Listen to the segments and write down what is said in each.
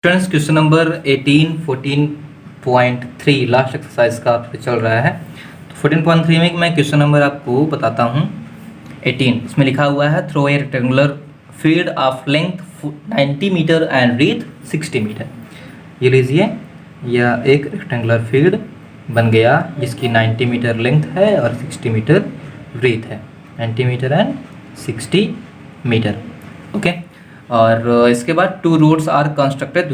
Students question number 18 14.3 last exercise का आपसे चल रहा है। तो 14.3 में मैं क्वेश्चन नंबर आपको बताता हूँ 18। इसमें लिखा हुआ है throw a rectangular field of length 90 metre and breadth 60 metre. ये लीजिए, यह एक रेक्टेंगुलर फील्ड बन गया जिसकी 90 मीटर लेंथ है और 60 मीटर रीथ है, 90 मीटर एंड 60 मीटर। ओके, और इसके बाद two roads are constructed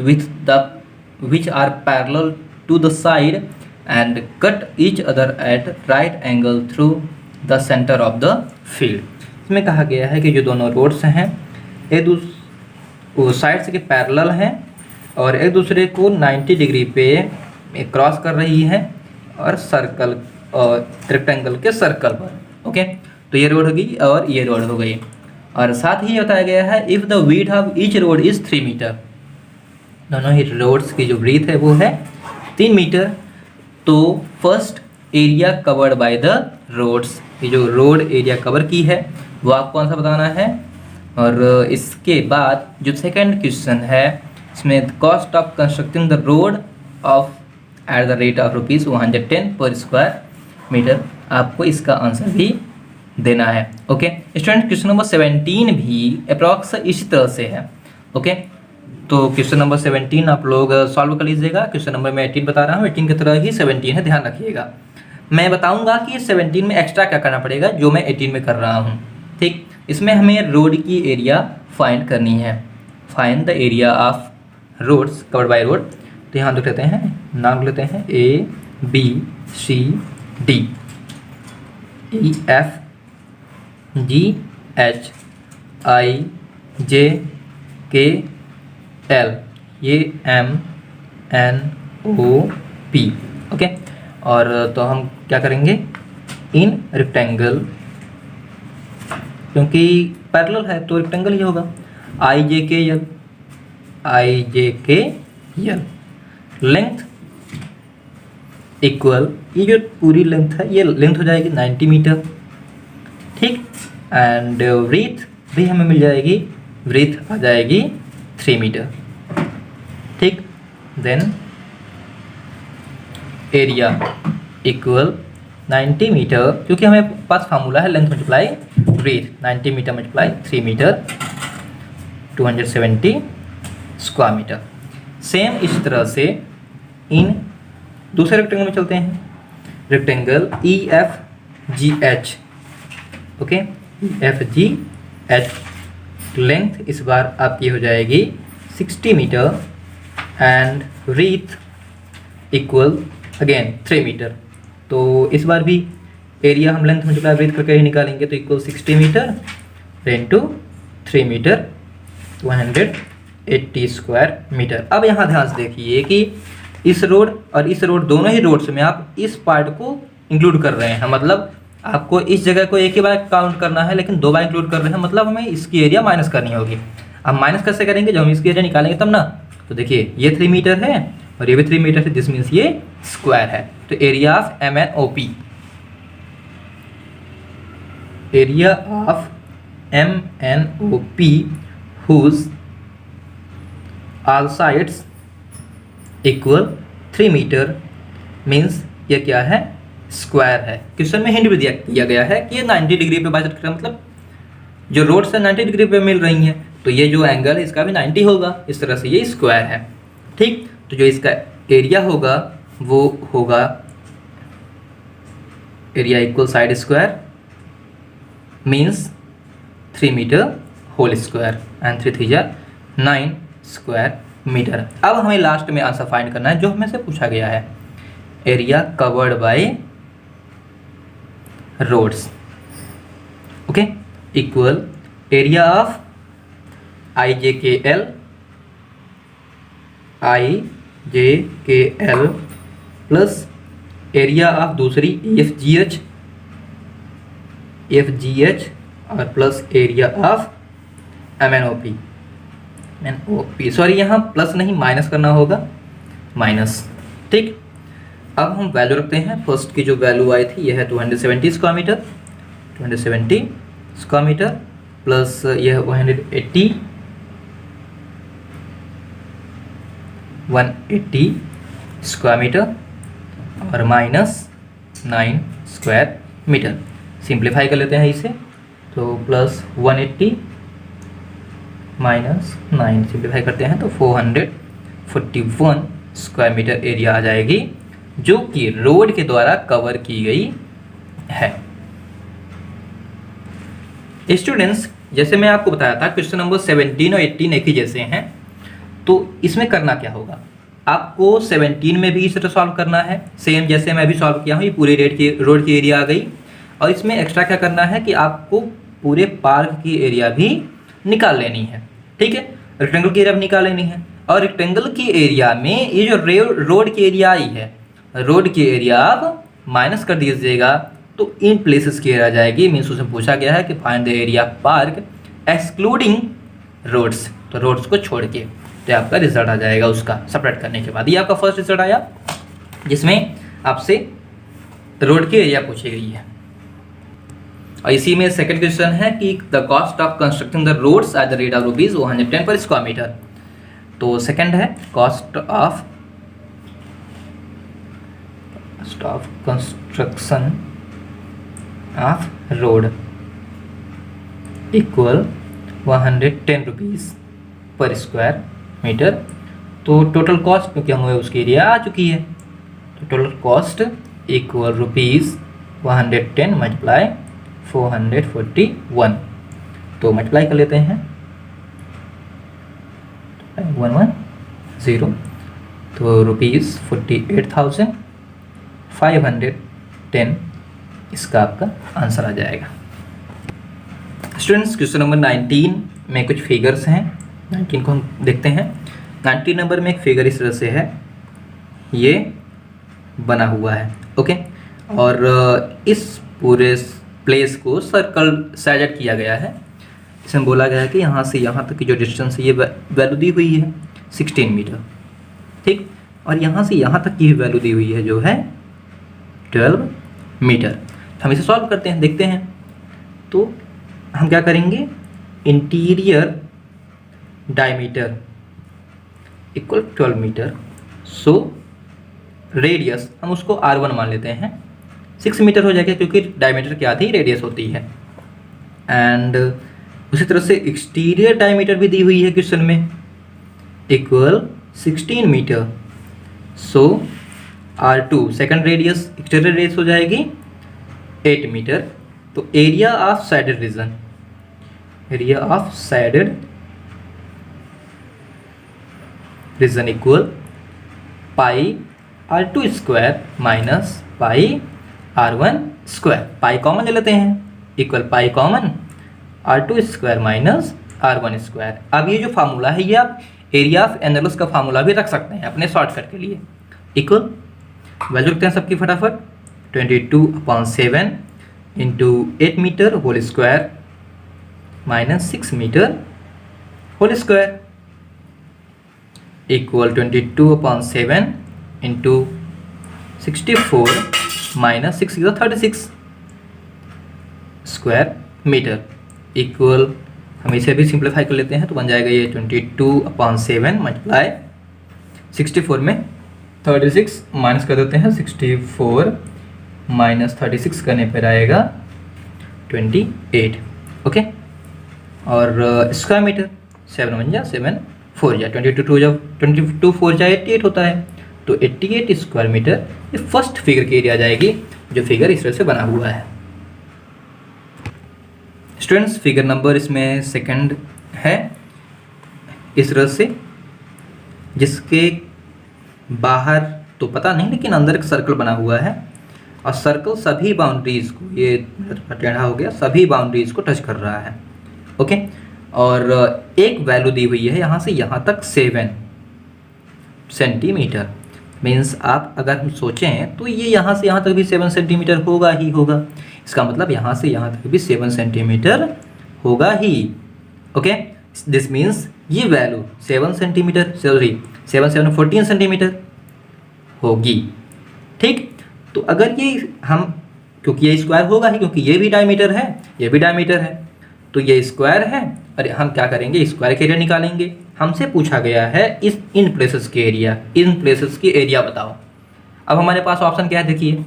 which are parallel to the side and cut each other at right angle through the centre of the field. इसमें कहा गया है कि जो दोनों रोड्स हैं एक दूसरे साइड्स के पैरेलल हैं और एक दूसरे को 90 डिग्री पे क्रॉस कर रही है और सर्कल और रेक्टेंगल के सर्कल पर। ओके, तो ये रोड होगी और ये रोड हो गई। और साथ ही बताया गया है if the width of each road is 3 metre, दोनों ही रोड्स की जो ब्रीथ है वो है 3 मीटर। तो first area covered by the roads, ये जो रोड एरिया कवर की है वो आपको कौन सा बताना है। और इसके बाद जो सेकंड क्वेश्चन है इसमें cost of constructing the road of eight the rate of ₹110 per square metre, आपको इसका आंसर भी देना है। ओके स्टूडेंट, क्वेश्चन नंबर 17 भी अप्रॉक्स इसी तरह से है। ओके, तो क्वेश्चन नंबर 17 आप लोग सॉल्व कर लीजिएगा। क्वेश्चन नंबर मैं 18 बता रहा हूँ, 18 की तरह ही 17 है, ध्यान रखिएगा। मैं बताऊंगा कि 17 में एक्स्ट्रा क्या करना पड़ेगा जो मैं 18 में कर रहा हूँ। ठीक, इसमें हमें रोड की एरिया फाइंड करनी है। Find the area of roads covered by road. तो यहाँ लिख लेते हैं, नाम लेते हैं ABCD EFGHIJKL, ये MNOP। ओके, और तो हम क्या करेंगे इन रेक्टेंगल, क्योंकि पैरेलल है तो रेक्टेंगल ही होगा। IJKL लेंथ इक्वल, ये जो पूरी लेंथ है ये लेंथ हो जाएगी 90 मीटर। ठीक, एंड ब्रीथ भी हमें मिल जाएगी, ब्रीथ आ जाएगी 3 मीटर। ठीक, देन एरिया इक्वल 90 मीटर, क्योंकि हमें पास फार्मूला है length multiply breadth, 90 metre multiply 3 metre 270 square metre. Same इस तरह से इन दूसरे रेक्टेंगल में चलते हैं, rectangle EFGH। Okay, EFGH length इस बार आपकी हो जाएगी 60 metre and breadth equal again 3 metre. तो इस बार भी एरिया हम लेंथ मल्टीप्लाई ब्रीथ करके ही निकालेंगे, तो equal 60 metre into 3 metre 180 square metre. अब यहाँ ध्यान से देखिए कि इस रोड और इस रोड दोनों ही रोड्स में आप इस पार्ट को इंक्लूड कर रहे हैं, मतलब आपको इस जगह को एक ही बार काउंट करना है लेकिन 2 बार इंक्लूड कर रहे हैं, मतलब हमें इसकी एरिया माइनस करनी होगी। अब माइनस कैसे करेंगे, जब हम इसकी एरिया निकालेंगे तब ना। तो देखिए ये 3 मीटर है और ये भी 3 मीटर है, दिस मीन्स ये स्क्वायर है। तो area of MNOP, area of MNOP whose all sides equal 3 metre means ये क्या है, स्क्वायर है। क्वेश्चन में हिंट भी दिया गया है कि ये 90 डिग्री पे बात कर रहा है, मतलब जो रोड से 90 डिग्री पे मिल रही हैं, तो ये जो एंगल है इसका भी 90 होगा। इस तरह से ये स्क्वायर है। ठीक, तो जो इसका एरिया होगा वो होगा area equal side square means 3 metre whole square and 3 3 9 square metre. अब हमें लास्ट में आंसर फाइंड करना है जो हमें से पूछा गया है, area covered by roads. Okay, equal area of IJKL plus area of दूसरी EFGH और plus area of MNOP। Sorry, यहाँ प्लस नहीं माइनस करना होगा, माइनस। ठीक, अब हम वैल्यू रखते हैं। फर्स्ट की जो वैल्यू आई थी यह है 270 square metre, 270 square metre plus यह 180 180 स्क्वायर मीटर और माइनस 9 स्क्वायर मीटर। सिंप्लीफाई कर लेते हैं इसे, तो प्लस 180 माइनस 9 सिंप्लीफाई करते हैं तो 441 स्क्वायर मीटर एरिया आ जाएगी, जो कि रोड के द्वारा कवर की गई है। स्टूडेंट्स, जैसे मैं आपको बताया था क्वेश्चन नंबर 17 और 18 एक ही जैसे हैं, तो इसमें करना क्या होगा, आपको 17 में भी इस तरह सॉल्व करना है, सेम जैसे मैं भी सॉल्व किया हूँ। ये पूरे रोड की एरिया आ गई, और इसमें एक्स्ट्रा क्या करना है कि आपको पूरे पार्क की एरिया भी निकाल लेनी है। ठीक है, रेक्टेंगल की एरिया भी निकाल लेनी है, और रेक्टेंगल की एरिया में ये जो रोड की एरिया आई है, रोड की एरिया आप माइनस कर दीजिएगा तो इन प्लेसेस की एरिया आ जाएगी। मीन्स उसमें पूछा गया है कि find the area park excluding roads, तो रोड्स को छोड़ के, तो आपका रिजल्ट आ जाएगा उसका सेपरेट करने के बाद। ये आपका फर्स्ट रिजल्ट आया, जिसमें आपसे रोड की एरिया पूछी गई है। और इसी में सेकंड क्वेश्चन है कि the cost of constructing the roads at the rate of rupees 110 per square metre. तो सेकंड है cost of construction of road equal 110 rupees per square metre. तो टोटल कॉस्ट क्योंकि हमें उसकी एरिया आ चुकी है, तो total cost equal rupees 110 multiply 441, तो मल्टीप्लाई कर लेते हैं 110, तो रुपीज़ 48,510 इसका आपका आंसर आ जाएगा। स्टूडेंट्स, क्वेश्चन नंबर 19 में कुछ फिगर्स हैं, 19 को हम देखते हैं। 19 नंबर में एक फिगर इस तरह से है, ये बना हुआ है, ओके, और इस पूरे प्लेस को सर्कल साइड किया गया है। इसमें बोला गया है कि यहाँ से यहाँ तक की जो डिस्टेंस है ये वैल्यू दी हुई है 16 मीटर, ठीक, और यहाँ से यहाँ तक की वैल्यू दी हुई है जो है 12 मीटर। हम इसे सॉल्व करते हैं, देखते हैं। तो हम क्या करेंगे, interior diameter equal 12 metre, so radius हम उसको R1 मान लेते हैं, 6 मीटर हो जाएगा क्योंकि डायमीटर की आधी रेडियस होती है। एंड उसी तरह से एक्सटीरियर डायमीटर भी दी हुई है क्वेश्चन में, इक्वल 16 मीटर, सो R2 second radius, exterior radius हो जाएगी 8 मीटर। तो area of shaded region, area of shaded region equal pi R2 square minus pi R1 square. Pi common ले लेते हैं, equal pi common R2 square minus R1 square. अब ये जो formula है ये आप एरिया ऑफ एनालस का फार्मूला भी रख सकते हैं अपने शॉर्टकट के लिए। इक्वल वैल्यू रखते हैं सबकी फटाफट, 22/7 into 8 metre whole square minus 6 metre whole square equal 22/7 into 64 minus 6 36 square metre equal, हम इसे भी सिंप्लीफाई कर लेते हैं तो बन जाएगा ये 22/7 मल्टीप्लाई 64 में 36 माइनस कर देते हैं, 64 माइनस 36 करने पर आएगा 28, ओके। और स्क्वायर मीटर 7 1 जा 7 4 जा 22 4 जा 88 होता है, तो 88 स्क्वायर मीटर ये फर्स्ट फिगर की एरिया आ जाएगी, जो फिगर इस तरह से बना हुआ है। स्टूडेंट्स, फिगर नंबर इसमें सेकंड है इस तरह से, जिसके बाहर तो पता नहीं लेकिन अंदर एक सर्कल बना हुआ है, और सर्कल सभी बाउंड्रीज को, ये टेढ़ा हो गया, सभी बाउंड्रीज को टच कर रहा है, ओके। और एक वैल्यू दी हुई है यहाँ से यहाँ तक 7 सेंटीमीटर। मीन्स आप अगर हम सोचें तो ये यहाँ से यहाँ तक भी 7 सेंटीमीटर होगा ही होगा, इसका मतलब यहाँ से यहाँ तक भी 7 सेंटीमीटर होगा ही, ओके। दिस मीन्स ये वैल्यू 7 सेंटीमीटर, सॉरी 7 14 सेंटीमीटर होगी, ठीक। तो अगर ये हम, क्योंकि ये स्क्वायर होगा ही, क्योंकि ये भी डायमीटर है, ये भी डायमीटर है, तो ये स्क्वायर है, और हम क्या करेंगे, स्क्वायर का एरिया निकालेंगे, हमसे पूछा गया है इस इन प्लेसेस के एरिया, इन प्लेसेस की एरिया बताओ। अब हमारे पास ऑप्शन क्या है, देखिए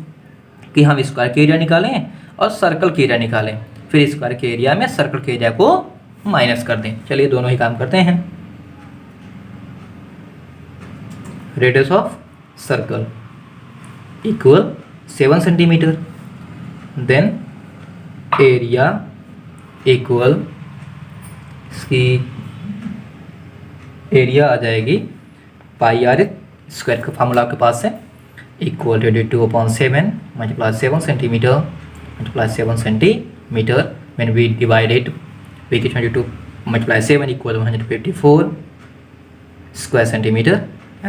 कि हम स्क्वायर के एरिया निकालें और सर्कल के एरिया निकालें, फिर स्क्वायर के एरिया में सर्कल के एरिया को माइनस कर दें। चलिए दोनों ही काम करते हैं। Radius of circle equal 7 centimetre, then area equal इसकी एरिया आ जाएगी पाई आर स्क्वायर का फार्मूला आपके पास है, equal 22/7 multiply 7 centimetre multiply 7 centimetre. When we divide it we get 22 multiply 7 equal 154 square centimeter,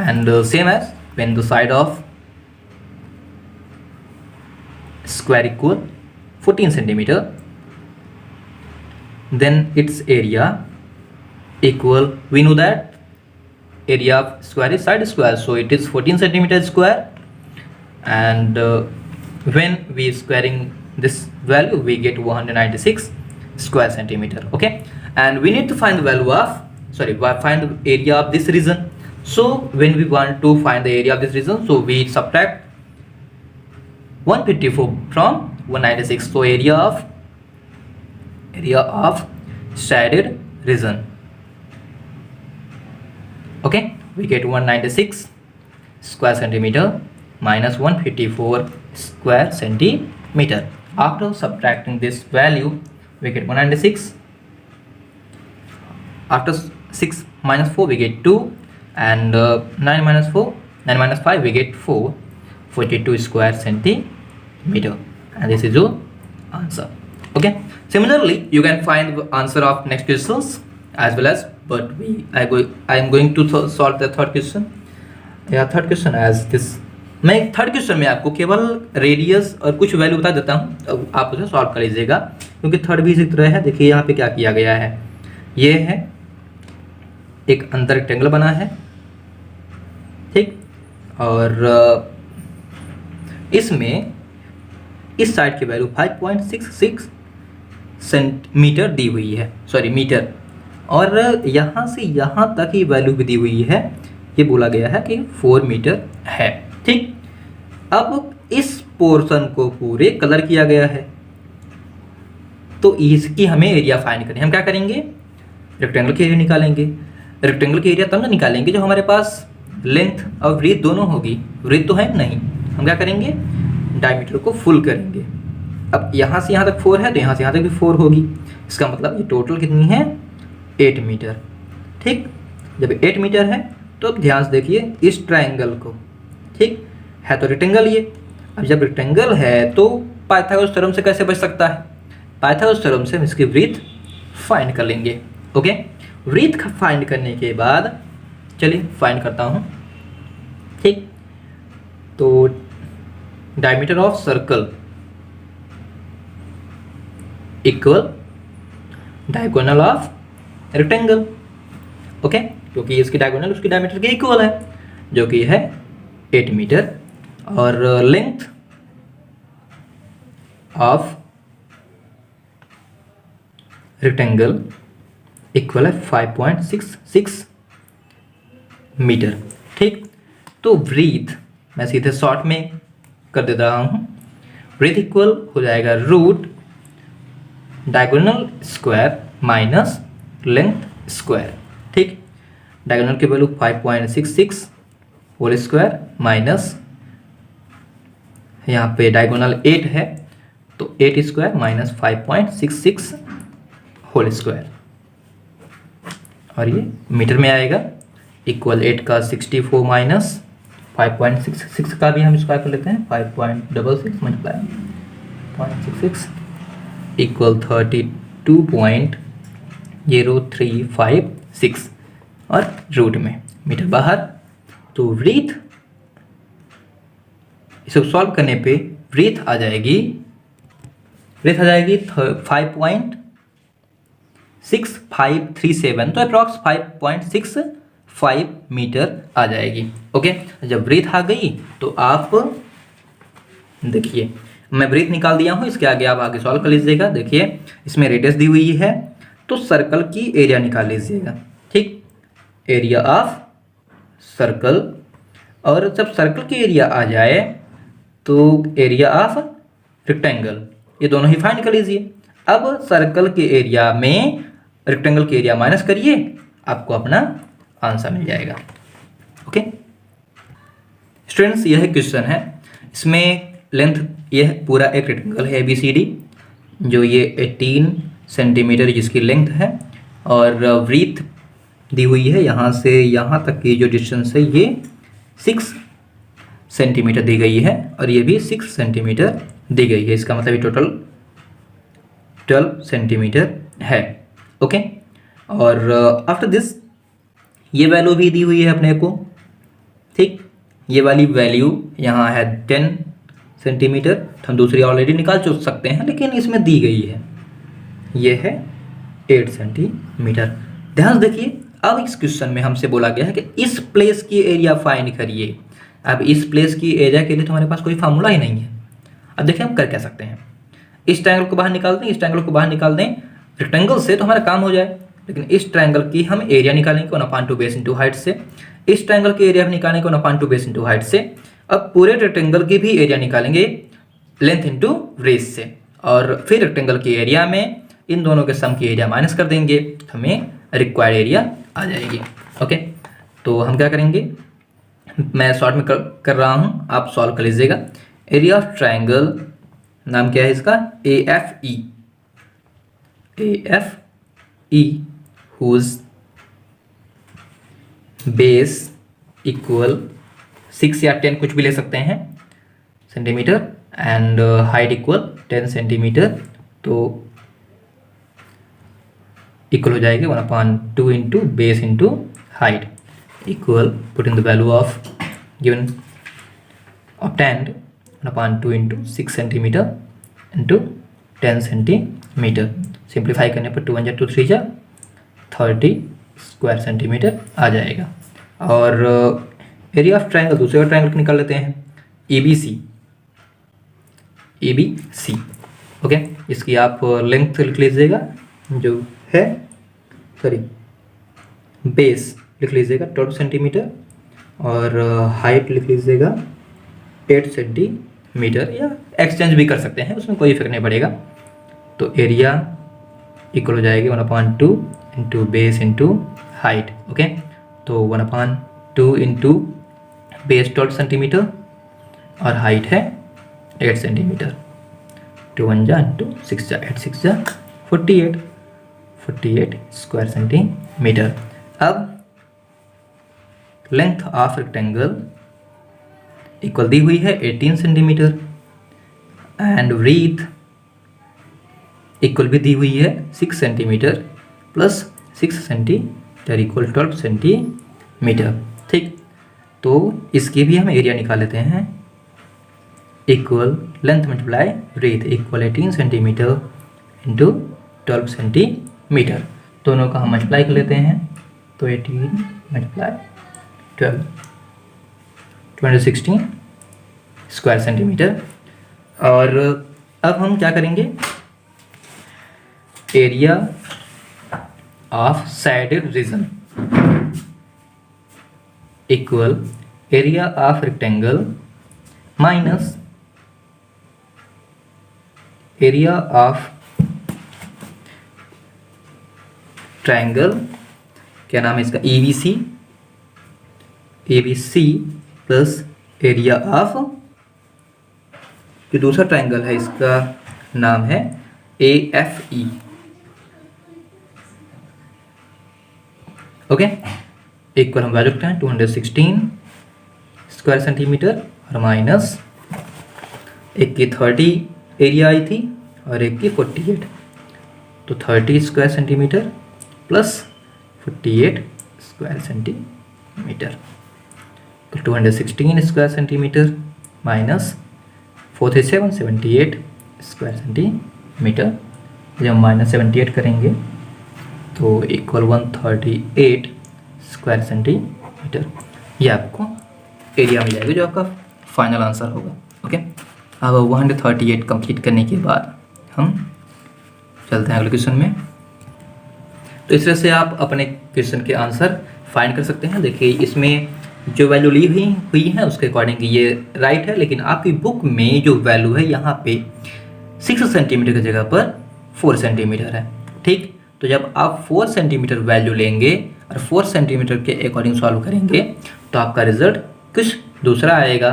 and same as when the side of square equal 14 centimeter, then its area equal, we know that area of square is side square, so it is 14 centimeter square, and when we squaring this value we get 196 square centimeter. Okay, and we need to find the value of find the area of this region. So when we want to find the area of this region, so we subtract 154 from 196, so area of shaded region. Okay, we get 196 square centimeter minus 154 square centimeter. After subtracting this value we get 196. After 6 minus 4 we get 2, and 9 minus 5 we get 4, 42 square centimeter, and this is your answer. Okay, similarly you can find the answer of next questions as well as, but I am going to solve the third question. Yeah, third question as this. मैं third question में आपको केवल radius और कुछ value बता देता हूँ, अब आप उसे सॉल्व कर लीजिएगा, क्योंकि थर्ड भी इसी तरह है। देखिए यहाँ पे क्या किया गया है, ये है एक अंदर रेक्टेंगल बना है, ठीक, और इसमें इस साइड की वैल्यू 5.66 सेंटीमीटर दी हुई है, सॉरी मीटर, और यहाँ से यहाँ तक ही वैल्यू भी दी हुई है, ये बोला गया है कि 4 मीटर है, ठीक। अब इस पोर्शन को पूरे कलर किया गया है, तो इसकी हमें एरिया फाइंड करनी है। हम क्या करेंगे, रेक्टेंगल की एरिया निकालेंगे। रेक्टेंगल की एरिया तब ना निकालेंगे जो हमारे पास लेंथ और ब्रीथ दोनों होगी, ब्रीथ तो है नहीं। हम क्या करेंगे, डायमीटर को फुल करेंगे। अब यहाँ से यहाँ तक 4 है तो यहाँ से यहाँ तक भी 4 होगी, इसका मतलब ये टोटल कितनी है, 8 मीटर, ठीक। जब 8 मीटर है तो अब ध्यान से देखिए इस ट्रायंगल को, ठीक है, तो रेक्टेंगल ये। अब जब रेक्टेंगल है तो पाइथागोरस थ्योरम से कैसे बच सकता है, पाइथागोरस थ्योरम से हम इसकी ब्रीथ फाइंड कर लेंगे। ओके, ब्रीथ फाइंड करने के बाद चलिए फाइंड करता हूँ, ठीक। तो diameter of circle equal diagonal of rectangle. Okay, क्योंकि इसकी डायगोनल उसकी डायमीटर के इक्वल है, जो कि है 8 मीटर, और लेंथ ऑफ रेक्टेंगल इक्वल है 5.66 मीटर, ठीक। तो ब्रीथ मैं सीधे शॉर्ट में कर दे रहा हूँ, ब्रीथ इक्वल हो जाएगा root diagonal square minus length square, ठीक। डायगोनल की वैल्यू 5.66 होल स्क्वायर माइनस यहाँ पे डायगोनल 8 है तो 8 स्क्वायर माइनस 5.66 होल स्क्वायर, और ये मीटर में आएगा, इक्वल 8 का 64 माइनस 5.66 का भी हम स्क्वायर कर लेते हैं, 5.66 मल्टीप्लाई 0.66 इक्वल 32.0356, और रूट में मीटर बाहर। तो ब्रीथ इसको सॉल्व करने पे ब्रीथ आ जाएगी 5.6537, तो अप्रॉक्स 5.65 मीटर आ जाएगी। ओके, जब ब्रीथ आ गई तो आप देखिए मैं ब्रीथ निकाल दिया हूँ, इसके आगे आप आगे सॉल्व कर लीजिएगा। देखिए इसमें रेडियस दी हुई है तो सर्कल की एरिया निकाल लीजिएगा, ठीक। एरिया ऑफ सर्कल, और जब सर्कल की एरिया आ जाए तो एरिया ऑफ रेक्टेंगल, ये दोनों ही फाइंड कर लीजिए। अब सर्कल के एरिया में रेक्टेंगल के एरिया माइनस करिए, आपको अपना आंसर मिल जाएगा। ओके स्टूडेंट्स, यह क्वेश्चन है, इसमें लेंथ, यह पूरा एक रेक्टेंगल है ABCD, जो ये 18 सेंटीमीटर जिसकी लेंथ है, और ब्रीथ दी हुई है यहाँ से यहाँ तक की जो डिस्टेंस है ये 6 सेंटीमीटर दी गई है, और ये भी 6 सेंटीमीटर दी गई है। इसका मतलब ये टोटल 12 सेंटीमीटर है। ओके, और आफ्टर दिस ये वैल्यू भी दी हुई है अपने को, ठीक। ये वाली वैल्यू यहाँ है 10 सेंटीमीटर, तो हम दूसरी ऑलरेडी निकाल चुक सकते हैं, लेकिन इसमें दी गई है ये है 8 सेंटीमीटर। ध्यान से देखिए, अब इस क्वेश्चन में हमसे बोला गया है कि इस प्लेस की एरिया फाइंड करिए। अब इस प्लेस की एरिया के लिए तो हमारे पास कोई फार्मूला ही नहीं है। अब देखिए हम कर क्या सकते हैं, इस ट्रायंगल को बाहर निकाल दें, इस ट्रायंगल को बाहर निकाल दें रेक्टेंगल से, तो हमारा काम हो जाए। लेकिन इस ट्रायंगल की हम एरिया निकालेंगे 1/2 बेस इंटू हाइट से, इस ट्रायंगल की एरिया निकालेंगे 1/2 बेस इंटू हाइट से। अब पूरे रेक्टेंगल की भी एरिया निकालेंगे लेंथ इंटू ब्रेथ से, और फिर रेक्टेंगल की एरिया में इन दोनों के सम की एरिया माइनस कर देंगे, हमें रिक्वायर्ड एरिया आ जाएगी। ओके, तो हम क्या करेंगे, मैं शॉर्ट में कर रहा हूँ, आप सॉल्व कर लीजिएगा। एरिया ऑफ ट्रायंगल, नाम क्या है इसका, AFE whose बेस इक्वल 6 या 10 कुछ भी ले सकते हैं centimetre, and height equal 10 centimetre, तो इक्वल हो जाएगी 1/2 into base into height equal, put in the value of given obtained 1/2 into 6 centimetre into 10 centimetre. Simplify करने पर 2 × 2 3 जा 30 स्क्वायर सेंटीमीटर आ जाएगा। और एरिया ऑफ ट्रायंगल, दूसरे और ट्रायंगल निकाल लेते हैं, ABC। ओके, इसकी आप लेंथ लिख लीजिएगा जो है, सॉरी बेस लिख लीजिएगा 12 सेंटीमीटर, और हाइट लिख लीजिएगा 8 सेंटीमीटर, या एक्सचेंज भी कर सकते हैं, उसमें कोई इफेक्ट नहीं पड़ेगा। तो एरिया इक्वल हो जाएगी 1/2 into base into height. Okay, तो 1/2 इंटू बेस 12 सेंटीमीटर और हाइट है 8 सेंटीमीटर। 2 1 जा इंटू 6 जा 8 6 जा 48 स्क्वायर सेंटीमीटर। अब लेंथ ऑफ रेक्टेंगल इक्वल दी हुई है 18 सेंटीमीटर, एंड ब्रीथ इक्वल भी दी हुई है 6 centimetre plus 6 centimetre equal 12 centimetre, ठीक। तो इसकी भी हम एरिया निकाल लेते हैं, equal length multiply breadth equal 18 centimetre into 12 centimetre, दोनों का हम मल्टीप्लाई कर लेते हैं, तो 18 मल्टीप्लाई 12 2016 स्क्वायर सेंटीमीटर। और अब हम क्या करेंगे, area of shaded region equal area of rectangle minus area of triangle, क्या नाम है इसका, ABC प्लस एरिया ऑफ जो दूसरा ट्रायंगल है इसका नाम है AFE। ओके, इक्वल हम वैल्यू रखते हैं 216 स्क्वायर सेंटीमीटर, और माइनस एक की 30 एरिया आई थी और एक की 48, तो 30 square centimetre plus 48 square centimetre, 216 square centimetre minus 47 78 square centimetre. जब हम माइनस 78 करेंगे तो इक्वल 138 स्क्वायर सेंटीमीटर, ये आपको एरिया मिल जाएगा जो आपका फाइनल आंसर होगा। ओके, अब 138 कंप्लीट करने के बाद हम चलते हैं अगले क्वेश्चन में। तो इस तरह से आप अपने क्वेश्चन के आंसर फाइंड कर सकते हैं। देखिए इसमें जो वैल्यू ली हुई है उसके अकॉर्डिंग ये राइट है, लेकिन आपकी बुक में जो वैल्यू है यहाँ पे 6 सेंटीमीटर की जगह पर 4 सेंटीमीटर है। ठीक, तो जब आप 4 सेंटीमीटर वैल्यू लेंगे और 4 सेंटीमीटर के अकॉर्डिंग सॉल्व करेंगे तो आपका रिजल्ट कुछ दूसरा आएगा।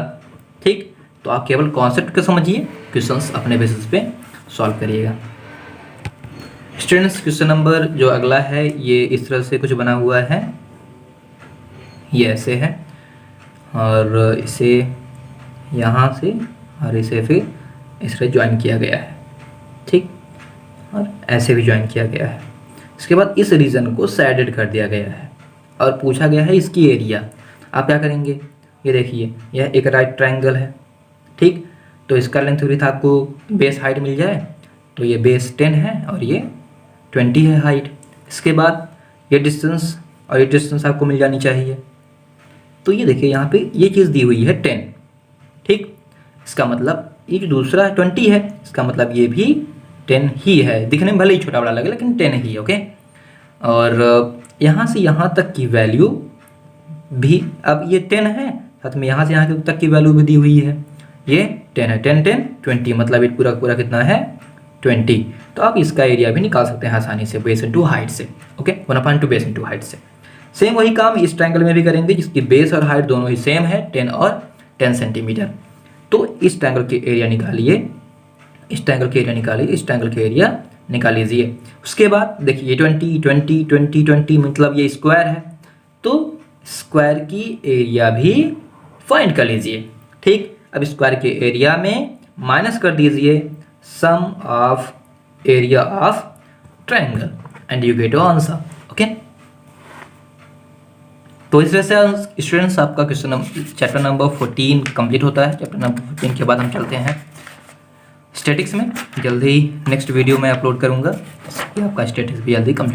ठीक, तो आप केवल कॉन्सेप्ट को समझिए, क्वेश्चंस अपने बेसिस पे सॉल्व करिएगा। स्टूडेंट्स, क्वेश्चन नंबर जो अगला है ये इस तरह से कुछ बना हुआ है, ये ऐसे है और इसे यहाँ से और इसे फिर इस तरह ज्वाइन किया गया है। ठीक, और ऐसे भी ज्वाइन किया गया है। इसके बाद इस रीजन को सैडेड कर दिया गया है और पूछा गया है इसकी एरिया। आप क्या करेंगे, ये देखिए यह एक राइट ट्रायंगल है। ठीक, तो इसका लेंथ विड्थ आपको बेस हाइट मिल जाए तो ये बेस 10 है और ये 20 है हाइट। इसके बाद ये डिस्टेंस और ये डिस्टेंस आपको मिल जानी चाहिए। तो ये देखिए यहाँ पे ये चीज़ दी हुई है 10। ठीक, इसका मतलब ये जो दूसरा 20 है, इसका मतलब ये भी 10 ही है। दिखने में भले ही छोटा बड़ा लगे लेकिन 10 ही है। ओके, और यहाँ से यहाँ तक की वैल्यू भी, अब ये 10 है साथ में यहाँ से यहाँ तक की वैल्यू भी दी हुई है, ये 10 है। 10 10 20, मतलब ये पूरा पूरा कितना है 20। तो आप इसका एरिया भी निकाल सकते हैं आसानी से बेस इंटू हाइट से। ओके, 1/2 बेस इंटू हाइट से। सेम वही काम इस ट्रायंगल में भी करेंगे जिसकी बेस और हाइट दोनों ही सेम है, 10 और 10 सेंटीमीटर। तो इस ट्रायंगल के एरिया निकालिए, इस ट्रायंगल के एरिया निकालिए, इस ट्रायंगल के एरिया निकाल लीजिए। उसके बाद देखिए 20 20 20 20 मतलब ये स्क्वायर है, तो स्क्वायर की एरिया भी फाइंड कर लीजिए। ठीक, अब स्क्वायर के एरिया में माइनस कर दीजिए sum of area of triangle and you get answer. Okay, तो इस तरह से स्टूडेंट्स आपका क्वेश्चन चैप्टर नंबर 14 कंप्लीट होता है। चैप्टर नंबर 14 के बाद हम चलते हैं स्टैटिक्स में। जल्दी ही नेक्स्ट वीडियो में अपलोड करूंगा, आपका स्टैटिक्स भी जल्दी कंप्लीट